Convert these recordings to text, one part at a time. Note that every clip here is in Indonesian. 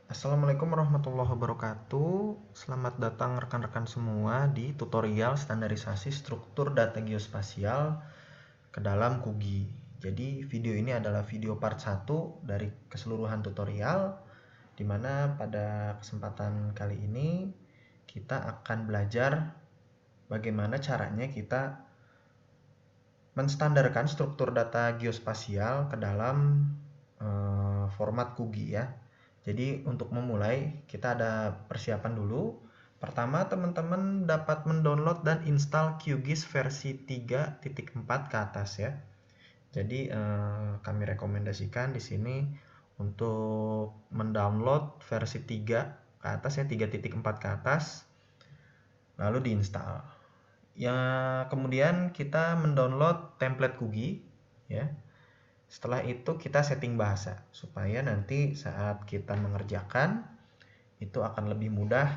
Assalamualaikum warahmatullahi wabarakatuh. Selamat datang rekan-rekan semua di tutorial standarisasi struktur data geospasial ke dalam QGIS. Jadi video ini adalah video part 1 dari keseluruhan tutorial, di mana pada kesempatan kali ini kita akan belajar bagaimana caranya kita menstandarkan struktur data geospasial ke dalam format QGIS ya. Jadi untuk memulai kita ada persiapan dulu. Pertama, teman-teman dapat mendownload dan install QGIS versi 3.4 ke atas ya. Jadi kami rekomendasikan di sini untuk mendownload versi 3 ke atas ya, 3.4 ke atas, lalu diinstal. Ya, kemudian kita mendownload template QGIS ya. Setelah itu kita setting bahasa supaya nanti saat kita mengerjakan itu akan lebih mudah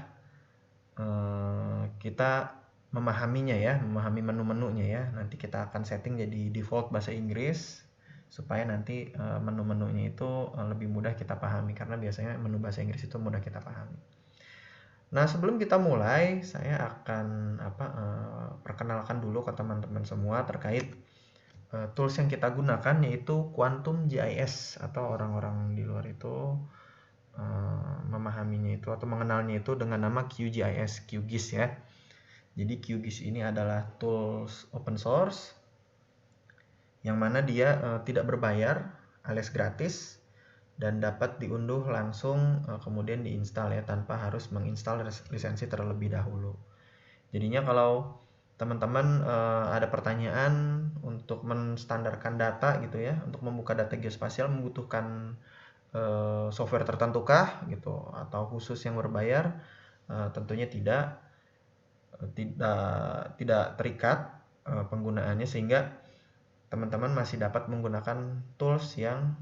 kita memahaminya ya, memahami menu-menunya ya. Nanti kita akan setting jadi default bahasa Inggris supaya nanti menu-menunya itu lebih mudah kita pahami, karena biasanya menu bahasa Inggris itu mudah kita pahami. Nah, sebelum kita mulai, saya akan perkenalkan dulu ke teman-teman semua terkait tools yang kita gunakan, yaitu Quantum GIS, atau orang-orang di luar itu memahaminya itu atau mengenalnya itu dengan nama QGIS ya. Jadi QGIS ini adalah tools open source yang mana dia tidak berbayar alias gratis dan dapat diunduh langsung kemudian diinstal ya, tanpa harus menginstal lisensi terlebih dahulu. Jadinya kalau teman-teman ada pertanyaan untuk menstandarkan data gitu ya, untuk membuka data geospasial membutuhkan software tertentukah gitu atau khusus yang berbayar, tentunya tidak terikat penggunaannya, sehingga teman-teman masih dapat menggunakan tools yang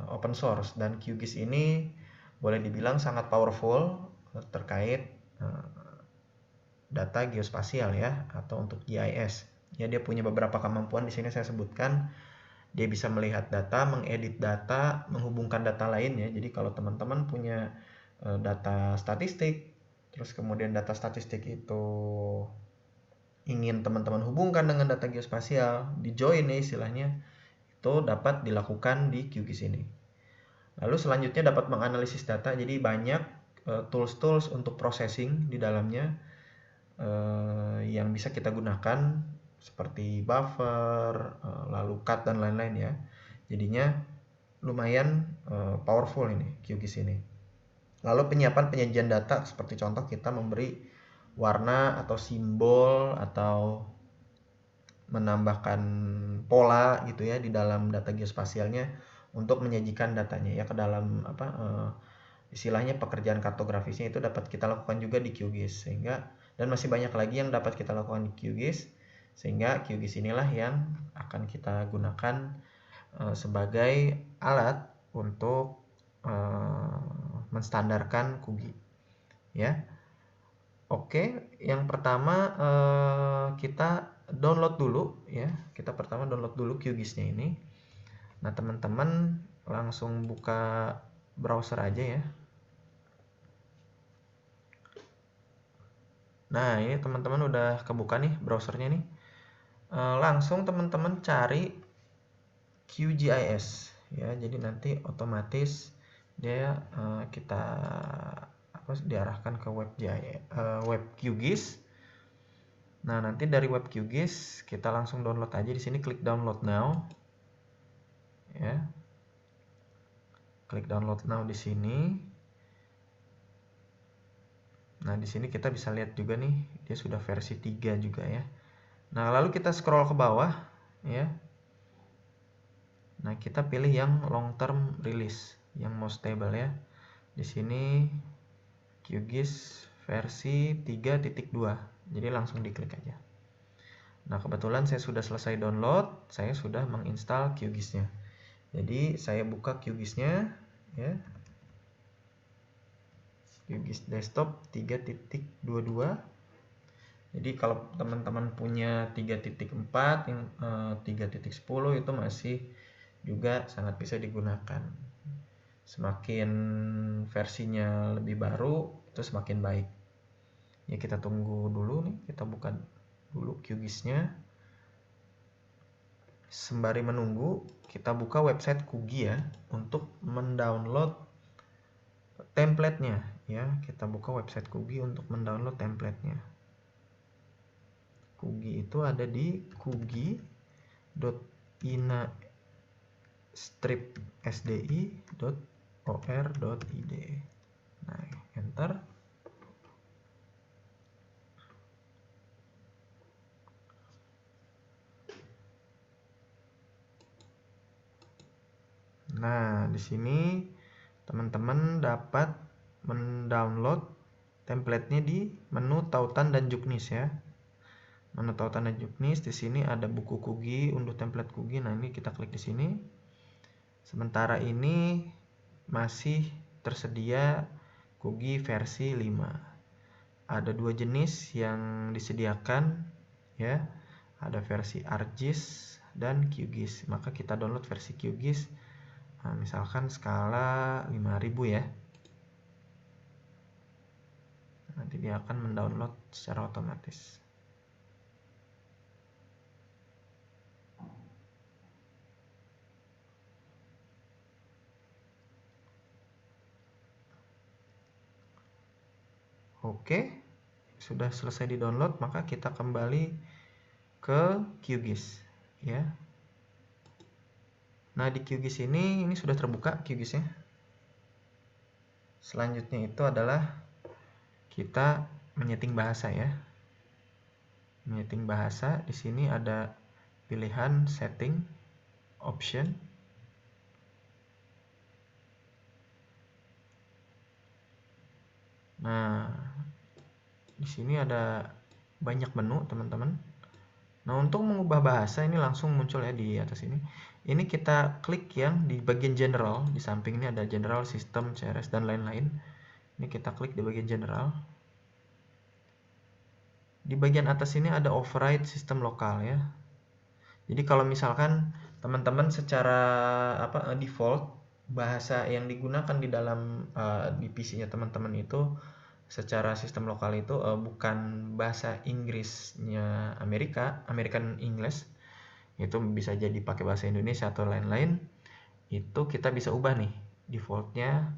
open source. Dan QGIS ini boleh dibilang sangat powerful terkait data geospasial ya, atau untuk GIS. Ya, dia punya beberapa kemampuan di sini saya sebutkan. Dia bisa melihat data, mengedit data, menghubungkan data lain ya. Jadi kalau teman-teman punya data statistik, terus kemudian data statistik itu ingin teman-teman hubungkan dengan data geospasial, di join ya istilahnya, itu dapat dilakukan di QGIS ini. Lalu selanjutnya dapat menganalisis data. Jadi banyak tools-tools untuk processing di dalamnya yang bisa kita gunakan, seperti buffer, lalu cut dan lain-lain ya. Jadinya lumayan powerful ini QGIS ini. Lalu penyiapan penyajian data, seperti contoh kita memberi warna atau simbol atau menambahkan pola gitu ya di dalam data geospasialnya untuk menyajikan datanya ya ke dalam istilahnya pekerjaan kartografisnya, itu dapat kita lakukan juga di QGIS. Dan masih banyak lagi yang dapat kita lakukan di QGIS, sehingga QGIS inilah yang akan kita gunakan sebagai alat untuk menstandarkan QGIS ya. Oke, yang pertama kita download dulu ya. Kita pertama download dulu QGIS-nya ini. Nah, teman-teman langsung buka browser aja ya. Nah, ini teman-teman udah kebuka nih browsernya nih. Langsung teman-teman cari QGIS ya. Jadi nanti otomatis dia kita diarahkan ke web QGIS. Nah, nanti dari web QGIS kita langsung download aja. Di sini klik download now ya. Klik download now di sini. Nah, di sini kita bisa lihat juga nih, dia sudah versi 3 juga ya. Nah, lalu kita scroll ke bawah ya. Nah, kita pilih yang long term release, yang most stable ya. Di sini QGIS versi 3.2. Jadi langsung diklik aja. Nah, kebetulan saya sudah selesai download, saya sudah menginstal QGIS-nya. Jadi saya buka QGIS-nya ya. QGIS desktop 3.22. Jadi kalau teman-teman punya 3.4, yang 3.10 itu masih juga sangat bisa digunakan. semakin versinya lebih baru itu semakin baik. Ya kita tunggu dulu nih, kita buka dulu QGIS-nya. Sembari menunggu, kita buka website Kugi ya untuk mendownload template-nya ya. Kita buka website Kugi untuk mendownload template-nya. Kugi itu ada di kugi.ina-sdi.or.id. Nah, enter. Nah, di sini teman-teman dapat mendownload template-nya di menu tautan dan juknis ya. Menu tautan dan juknis, di sini ada buku Kugi, unduh template Kugi. Nah, ini kita klik di sini. Sementara ini masih tersedia Kugi versi 5. Ada 2 jenis yang disediakan ya. Ada versi ArcGIS dan QGIS. Maka kita download versi QGIS. Nah, misalkan skala 5000 ya. Nanti dia akan mendownload secara otomatis. Oke, sudah selesai di-download, maka kita kembali ke QGIS ya. Nah, di QGIS ini sudah terbuka QGIS-nya. Selanjutnya itu adalah kita menyeting bahasa ya. Menyeting bahasa, di sini ada pilihan setting option. Nah, di sini ada banyak menu, teman-teman. Nah, untuk mengubah bahasa ini langsung muncul ya di atas ini. Ini kita klik yang di bagian general, di samping ini ada general, sistem, CRS dan lain-lain. Ini kita klik di bagian general. Di bagian atas ini ada override sistem lokal ya. Jadi kalau misalkan teman-teman secara default bahasa yang digunakan di dalam di PC-nya teman-teman itu secara sistem lokal itu bukan bahasa Inggrisnya American English, itu bisa jadi pakai bahasa Indonesia atau lain-lain, itu kita bisa ubah nih defaultnya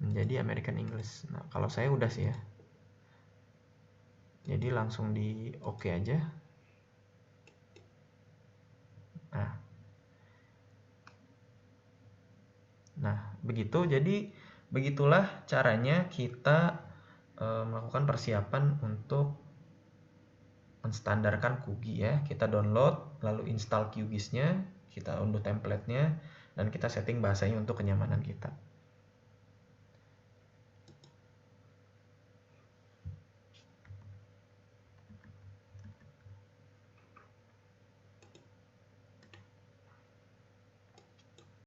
menjadi American English. Nah, kalau saya udah sih ya, jadi langsung di OK aja. Nah, begitu. Jadi begitulah caranya kita melakukan persiapan untuk menstandarkan Kugi ya. Kita download, lalu install QGIS-nya, kita unduh template-nya, dan kita setting bahasanya untuk kenyamanan kita.